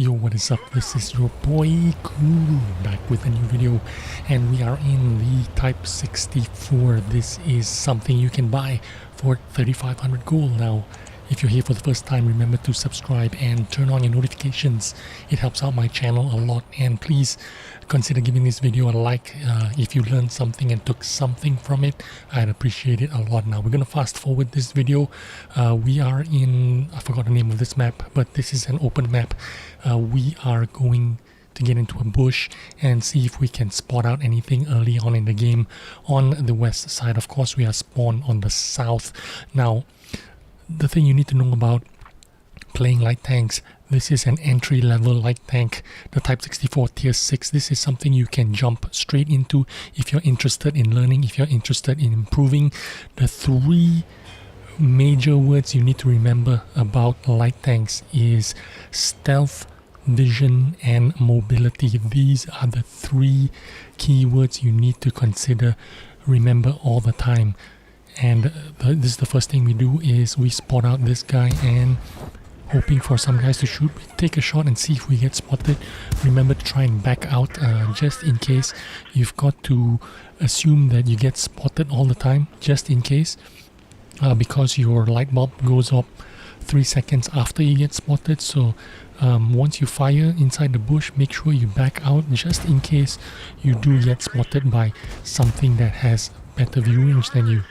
Yo, what is up? This is your boy Guru back with a new video, and we are in the Type 64. This is something you can buy for 3,500 gold. Now, if you're here for the first time, remember to subscribe and turn on your notifications. It helps out my channel a lot, and please consider giving this video a like if you learned something and took something from it. I'd appreciate it a lot. Now we're gonna fast forward this video. We are in, I forgot the name of this map, but this is an open map. We are going to get into a bush and see if we can spot out anything early on in the game on the west side. Of course, we are spawned on the south. Now, the thing you need to know about playing light tanks, this is an entry-level light tank, the Type 64 Tier 6. This is something you can jump straight into if you're interested in learning, if you're interested in improving. The three major words you need to remember about light tanks is stealth, vision, and mobility. These are the three keywords you need to consider, remember all the time. And this is the first thing we do is we spot out this guy and hoping for some guys to shoot. We take a shot and see if we get spotted. Remember to try and back out just in case. You've got to assume that you get spotted all the time just in case, because your light bulb goes up 3 seconds after you get spotted. So once you fire inside the bush, make sure you back out just in case you do get spotted by something that has better view range than you.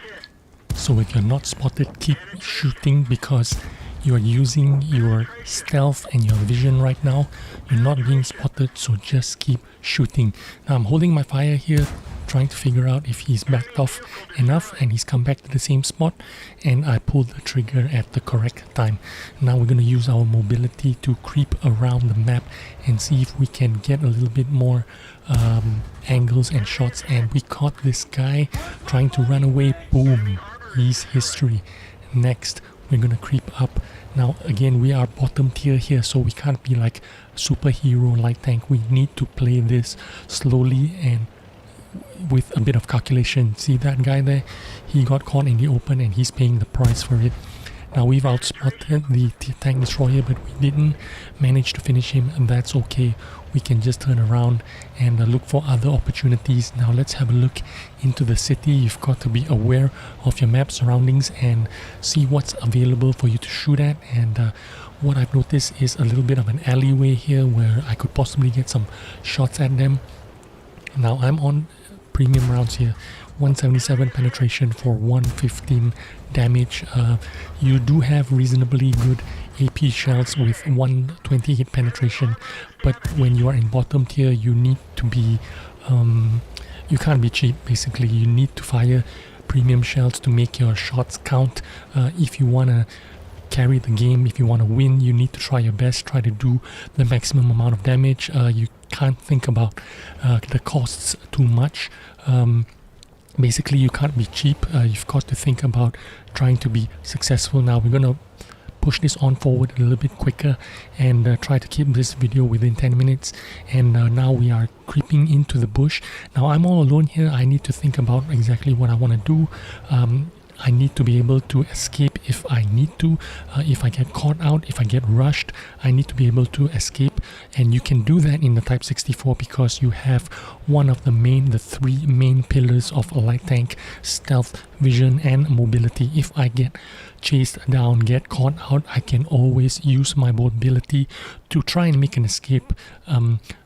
So if you're not spotted, keep shooting because you're using your stealth and your vision right now. You're not being spotted, so just keep shooting. Now I'm holding my fire here, trying to figure out if he's backed off enough and he's come back to the same spot, and I pulled the trigger at the correct time. Now we're going to use our mobility to creep around the map and see if we can get a little bit more angles and shots. And we caught this guy trying to run away. Boom, he's history. Next, we're gonna creep up. Now again, we are bottom tier here, so we can't be like superhero light tank. We need to play this slowly and with a bit of calculation. See that guy there? He got caught in the open and he's paying the price for it. Now we've outspotted the tank destroyer, but we didn't manage to finish him, and that's okay. We can just turn around and look for other opportunities. Now let's have a look into the city. You've got to be aware of your map surroundings and see what's available for you to shoot at. And what I've noticed is a little bit of an alleyway here where I could possibly get some shots at them. Now I'm on premium rounds here. 177 penetration for 115 damage. You do have reasonably good AP shells with 120 hit penetration, but when you are in bottom tier, you need to be you can't be cheap. Basically, you need to fire premium shells to make your shots count. If you want to carry the game, if you want to win, you need to try your best, try to do the maximum amount of damage. You can't think about the costs too much. Basically, you can't be cheap. You've got to think about trying to be successful. Now we're gonna push this on forward a little bit quicker and try to keep this video within 10 minutes. And now we are creeping into the bush. Now I'm all alone here. I need to think about exactly what I want to do. I need to be able to escape if I need to. If I get caught out, if I get rushed, I need to be able to escape. And you can do that in the Type 64 because you have one of the three main pillars of a light tank: stealth, vision, and mobility. If I get chased down, get caught out, I can always use my mobility to try and make an escape.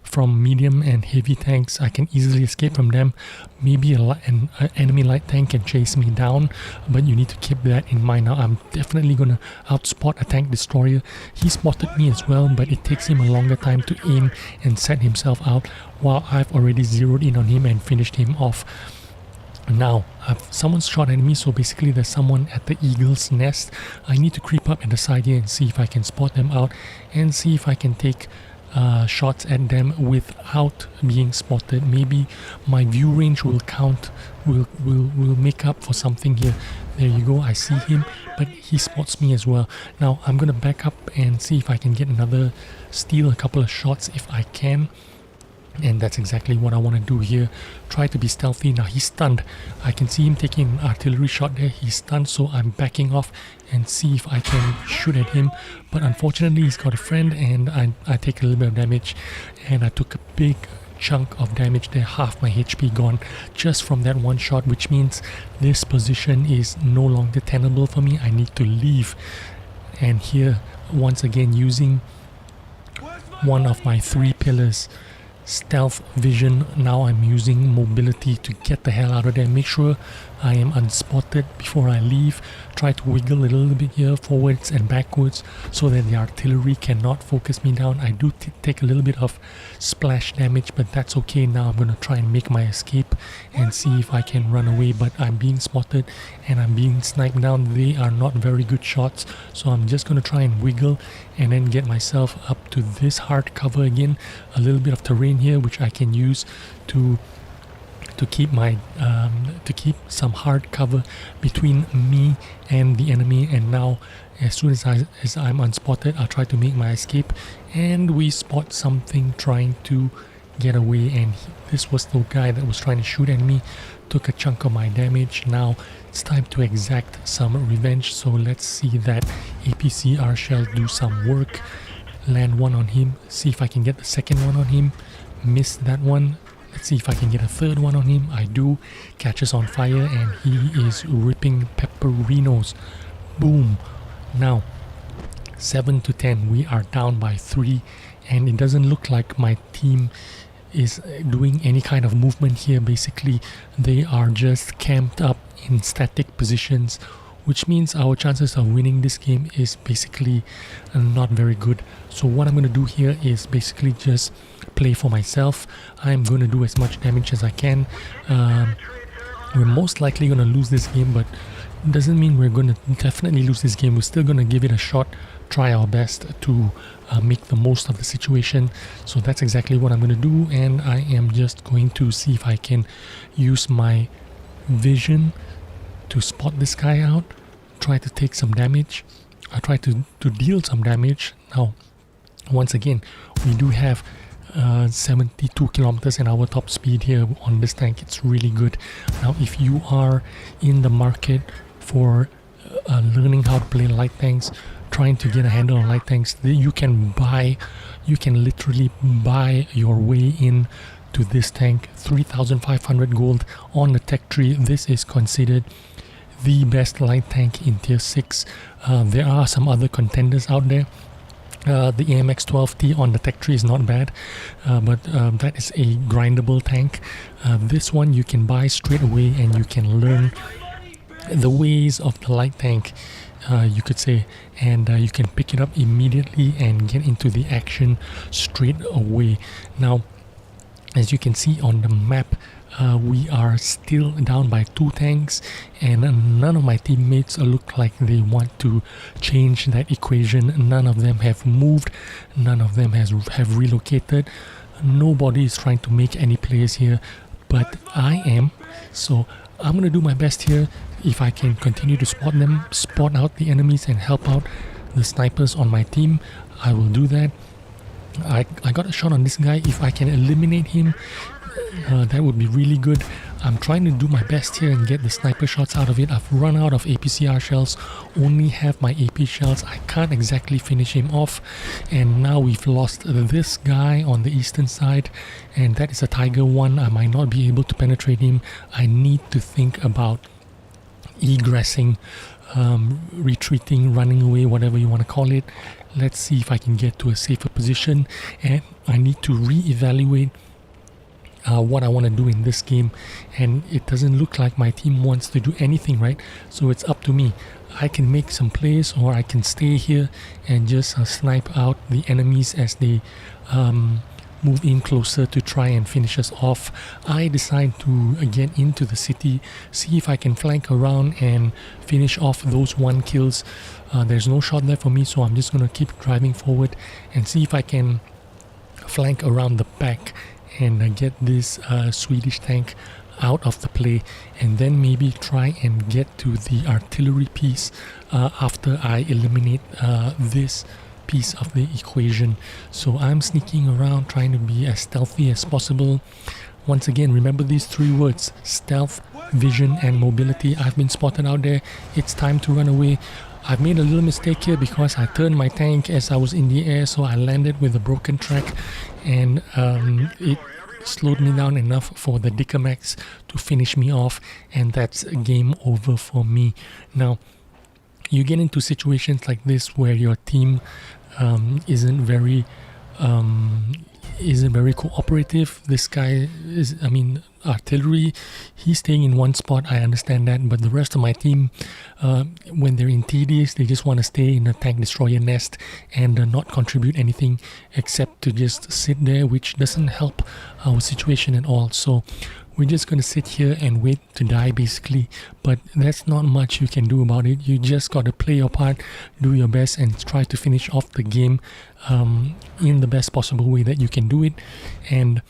From medium and heavy tanks, I can easily escape from them. Maybe an enemy light tank can chase me down, but you need to keep that in mind. Now I'm definitely gonna outspot a tank destroyer. He spotted me as well, but it takes him a longer time to aim and set himself out, while I've already zeroed in on him and finished him off. Now someone's shot at me, so basically there's someone at the eagle's nest. I need to creep up at the side here and see if I can spot them out and see if I can take shots at them without being spotted. Maybe my view range will count, will make up for something here. There you go, I see him, but he spots me as well. Now I'm gonna back up and see if I can get steal a couple of shots if I can. And that's exactly what I want to do here. Try to be stealthy. Now he's stunned. I can see him taking an artillery shot there. He's stunned, so I'm backing off and see if I can shoot at him. But unfortunately, he's got a friend, and I take a little bit of damage. And I took a big chunk of damage there. Half my HP gone just from that one shot, which means this position is no longer tenable for me. I need to leave. And here, once again, using one of my 3 pillars, stealth vision. Now I'm using mobility to get the hell out of there. Make sure I am unspotted before I leave. Try to wiggle a little bit here, forwards and backwards, so that the artillery cannot focus me down. I do take a little bit of splash damage, but that's okay. Now I'm going to try and make my escape and see if I can run away, but I'm being spotted and I'm being sniped down. They are not very good shots, so I'm just going to try and wiggle and then get myself up to this hard cover again. A little bit of terrain here which I can use to keep my to keep some hard cover between me and the enemy. And now as soon as I'm unspotted, I'll try to make my escape, and we spot something trying to get away, and this was the guy that was trying to shoot at me. Took a chunk of my damage. Now it's time to exact some revenge, so let's see that APCR shell do some work. Land one on him, see if I can get the second one on him. Miss that one. Let's see if I can get a third one on him. I do. Catches on fire, and he is ripping pepperinos. Boom. Now 7 to 10, we are down by 3, and it doesn't look like my team is doing any kind of movement here. Basically they are just camped up in static positions, which means our chances of winning this game is basically not very good. So what I'm going to do here is basically just play for myself. I'm going to do as much damage as I can. We're most likely going to lose this game, but it doesn't mean we're going to definitely lose this game. We're still going to give it a shot, try our best to make the most of the situation. So that's exactly what I'm going to do, and I am just going to see if I can use my vision to spot this guy out, try to take some damage. I try to deal some damage. Now once again, we do have 72 kilometers an hour top speed here on this tank. It's really good. Now if you are in the market for learning how to play light tanks, trying to get a handle on light tanks, you can literally buy your way in to this tank. 3,500 gold on the tech tree. This is considered the best light tank in tier 6. There are some other contenders out there. The AMX 12T on the tech tree is not bad, but that is a grindable tank. This one you can buy straight away, and you can learn the ways of the light tank, you could say, and you can pick it up immediately and get into the action straight away. Now as you can see on the map, we are still down by 2 tanks, and none of my teammates look like they want to change that equation. None of them have moved, none of them have relocated. Nobody is trying to make any plays here, but I am. So I'm gonna do my best here. If I can continue to spot them, spot out the enemies and help out the snipers on my team, I will do that. I got a shot on this guy. If I can eliminate him, that would be really good. I'm trying to do my best here and get the sniper shots out of it. I've run out of APCR shells, only have my AP shells. I can't exactly finish him off, and now we've lost this guy on the eastern side, and that is a Tiger 1. I might not be able to penetrate him. I need to think about egressing, retreating, running away, whatever you want to call it. Let's see if I can get to a safer position, and I need to re-evaluate what I want to do in this game, and it doesn't look like my team wants to do anything, right? So it's up to me. I can make some plays, or I can stay here and just snipe out the enemies as they move in closer to try and finish us off. I decide to get into the city, see if I can flank around and finish off those 1 kills. There's no shot there for me, so I'm just going to keep driving forward and see if I can flank around the back and get this Swedish tank out of the play, and then maybe try and get to the artillery piece after I eliminate this piece of the equation. So I'm sneaking around trying to be as stealthy as possible. Once again, remember these 3 words: stealth, vision, and mobility. I've been spotted out there. It's time to run away. I've made a little mistake here because I turned my tank as I was in the air, so I landed with a broken track, and it slowed me down enough for the Dickermax to finish me off, and that's game over for me. Now, you get into situations like this where your team isn't very cooperative. This guy is, artillery, he's staying in one spot, I understand that, but the rest of my team, when they're in TDs, they just want to stay in a tank destroyer nest and not contribute anything except to just sit there, which doesn't help our situation at all. So we're just going to sit here and wait to die, basically, but that's not much you can do about it. You just got to play your part, do your best, and try to finish off the game in the best possible way that you can do it. And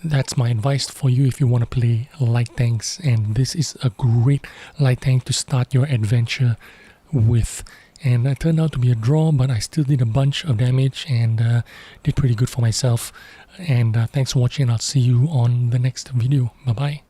that's my advice for you if you want to play light tanks, and this is a great light tank to start your adventure with. And it turned out to be a draw, but I still did a bunch of damage and did pretty good for myself. And thanks for watching. I'll see you on the next video. Bye bye.